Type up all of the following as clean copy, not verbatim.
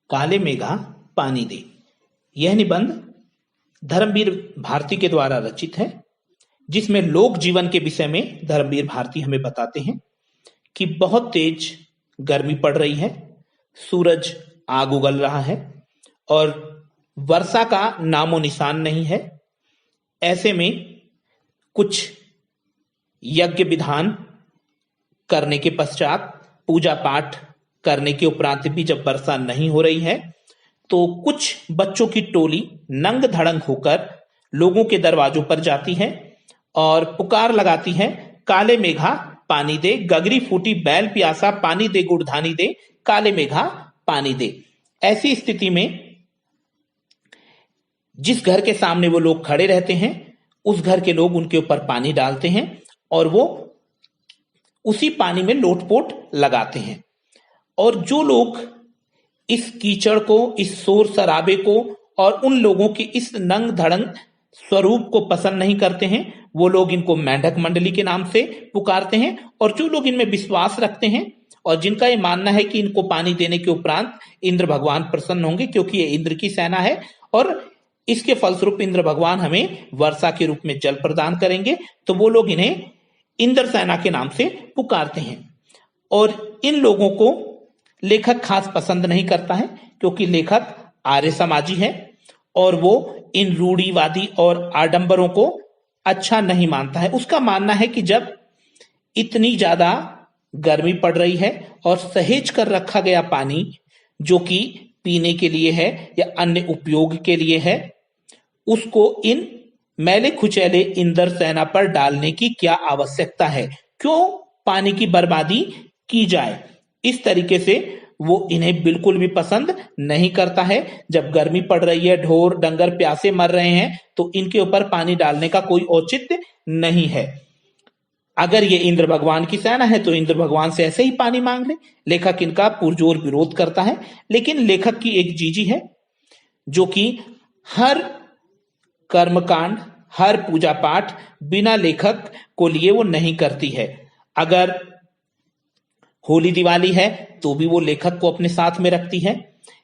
काले मेघा पानी दे। यह निबंध धर्मवीर भारती के द्वारा रचित है, जिसमें लोक जीवन के विषय में धर्मवीर भारती हमें बताते हैं कि बहुत तेज गर्मी पड़ रही है, सूरज आग उगल रहा है और वर्षा का नामो निशान नहीं है। ऐसे में कुछ यज्ञ विधान करने के पश्चात, पूजा पाठ करने के उपरांत भी जब वर्षा नहीं हो रही है, तो कुछ बच्चों की टोली नंग धड़ंग होकर लोगों के दरवाजों पर जाती है और पुकार लगाती है, काले मेघा पानी दे, गगरी फूटी बैल प्यासा, पानी दे गुड़धानी दे, काले मेघा पानी दे। ऐसी स्थिति में जिस घर के सामने वो लोग खड़े रहते हैं, उस घर के लोग उनके ऊपर पानी डालते हैं और वो उसी पानी में लोटपोट लगाते हैं। और जो लोग इस कीचड़ को, इस शोर शराबे को और उन लोगों के इस नंग धड़ंग स्वरूप को पसंद नहीं करते हैं, वो लोग इनको मेंढक मंडली के नाम से पुकारते हैं। और जो लोग इनमें विश्वास रखते हैं और जिनका ये मानना है कि इनको पानी देने के उपरांत इंद्र भगवान प्रसन्न होंगे, क्योंकि ये इंद्र की सेना है और इसके फलस्वरूप इंद्र भगवान हमें वर्षा के रूप में जल प्रदान करेंगे, तो वो लोग इन्हें इंद्र सेना के नाम से पुकारते हैं। और इन लोगों को लेखक खास पसंद नहीं करता है, क्योंकि लेखक आर्य समाजी है और वो इन रूढ़िवादी और आडंबरों को अच्छा नहीं मानता है। उसका मानना है कि जब इतनी ज्यादा गर्मी पड़ रही है और सहेज कर रखा गया पानी, जो कि पीने के लिए है या अन्य उपयोग के लिए है, उसको इन मैले खुचैले इंद्र सेना पर डालने की क्या आवश्यकता है, क्यों पानी की बर्बादी की जाए। इस तरीके से वो इन्हें बिल्कुल भी पसंद नहीं करता है। जब गर्मी पड़ रही है, ढोर डंगर प्यासे मर रहे हैं, तो इनके ऊपर पानी डालने का कोई औचित्य नहीं है। अगर ये इंद्र भगवान की सेना है तो इंद्र भगवान से ऐसे ही पानी मांग ले। लेखक इनका पुरजोर विरोध करता है, लेकिन लेखक की एक जीजी है जो कि हर कर्मकांड, हर पूजा पाठ बिना लेखक को लिए वो नहीं करती है। अगर होली दिवाली है तो भी वो लेखक को अपने साथ में रखती है,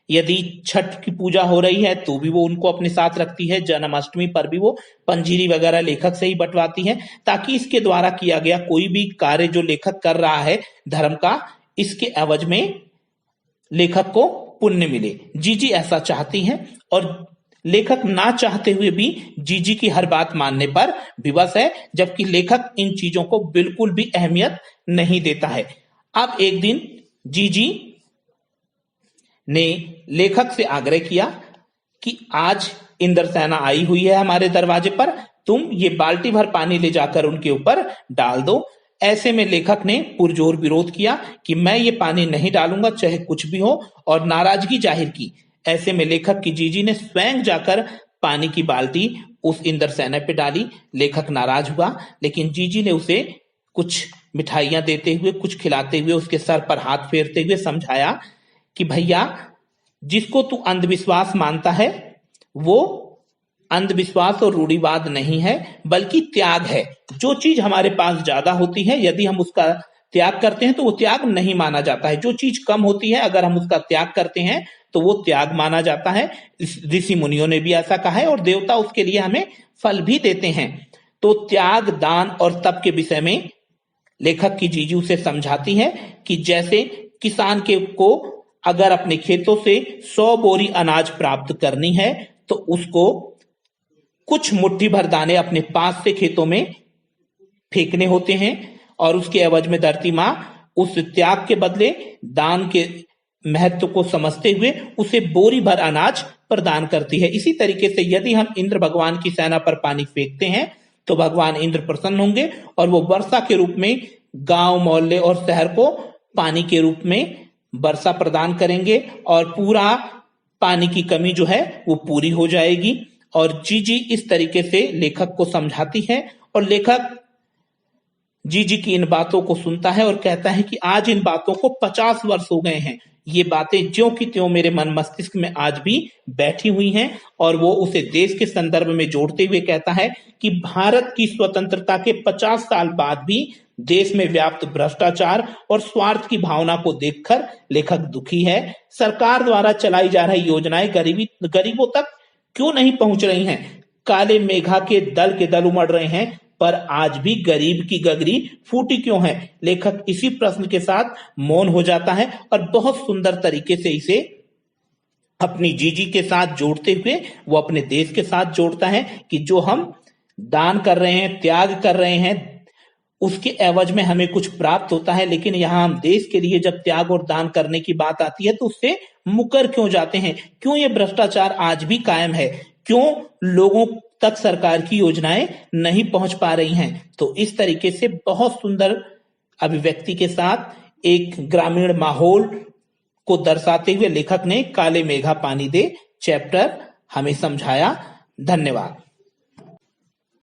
यदि छठ की पूजा हो रही है तो भी वो उनको अपने साथ रखती है, जन्माष्टमी पर भी वो पंजीरी वगैरह लेखक से ही बंटवाती है, ताकि इसके द्वारा किया गया कोई भी कार्य जो लेखक कर रहा है धर्म का, इसके एवज में लेखक को पुण्य मिले। जीजी ऐसा चाहती है और लेखक ना चाहते हुए भी जीजी की हर बात मानने पर विवश है, जबकि लेखक इन चीजों को बिल्कुल भी अहमियत नहीं देता है। अब एक दिन जीजी ने लेखक से आग्रह किया कि आज इंद्र सेना आई हुई है हमारे दरवाजे पर, तुम ये बाल्टी भर पानी ले जाकर उनके ऊपर डाल दो। ऐसे में लेखक ने पुरजोर विरोध किया कि मैं ये पानी नहीं डालूंगा चाहे कुछ भी हो, और नाराजगी जाहिर की। ऐसे में लेखक की जीजी ने स्वयं जाकर पानी की बाल्टी उस इंद्र सेना पे डाली। लेखक नाराज हुआ, लेकिन जीजी ने उसे कुछ मिठाइयां देते हुए, कुछ खिलाते हुए, उसके सर पर हाथ फेरते हुए समझाया कि भैया, जिसको तू अंधविश्वास मानता है वो अंधविश्वास और रूढ़िवाद नहीं है, बल्कि त्याग है। जो चीज हमारे पास ज्यादा होती है, यदि हम उसका त्याग करते हैं तो वो त्याग नहीं माना जाता है। जो चीज कम होती है, अगर हम उसका त्याग करते हैं तो वो त्याग माना जाता है। ऋषि मुनियों ने भी ऐसा कहा है और देवता उसके लिए हमें फल भी देते हैं। तो त्याग, दान और तप के विषय में लेखक की जीजी उसे समझाती है कि जैसे किसान को अगर अपने खेतों से 100 बोरी अनाज प्राप्त करनी है तो उसको कुछ मुट्ठी भर दाने अपने पास से खेतों में फेंकने होते हैं, और उसके एवज में धरती मां उस त्याग के बदले दान के महत्व को समझते हुए उसे बोरी भर अनाज प्रदान करती है। इसी तरीके से यदि हम इंद्र भगवान की सेना पर पानी फेंकते हैं तो भगवान इंद्र प्रसन्न होंगे और वो वर्षा के रूप में गांव, मोहल्ले और शहर को पानी के रूप में वर्षा प्रदान करेंगे और पूरा पानी की कमी जो है वो पूरी हो जाएगी। और जीजी इस तरीके से लेखक को समझाती है और लेखक जीजी की इन बातों को सुनता है और कहता है कि आज इन बातों को 50 वर्ष हो गए हैं, ये बातें ज्यों की त्यों मेरे मन मस्तिष्क में आज भी बैठी हुई हैं। और वो उसे देश के संदर्भ में जोड़ते हुए कहता है कि भारत की स्वतंत्रता के 50 साल बाद भी देश में व्याप्त भ्रष्टाचार और स्वार्थ की भावना को देखकर लेखक दुखी है। सरकार द्वारा चलाई जा रही योजनाएं गरीबों तक क्यों नहीं पहुंच रही हैं? काले मेघा के दल उमड़ रहे हैं, पर आज भी गरीब की गगरी फूटी क्यों है? लेखक इसी प्रश्न के साथ मौन हो जाता है और बहुत सुंदर तरीके से इसे अपनी जीजी के साथ जोड़ते हुए वो अपने देश के साथ जोड़ता है कि जो हम दान कर रहे हैं, त्याग कर रहे हैं, उसके एवज में हमें कुछ प्राप्त होता है, लेकिन यहां हम देश के लिए जब त्याग और दान करने की बात आती है तो उससे मुकर क्यों जाते हैं? क्यों ये भ्रष्टाचार आज भी कायम है? क्यों लोगों तक सरकार की योजनाएं नहीं पहुंच पा रही हैं? तो इस तरीके से बहुत सुंदर अभिव्यक्ति के साथ एक ग्रामीण माहौल को दर्शाते हुए लेखक ने काले मेघा पानी दे चैप्टर हमें समझाया। धन्यवाद।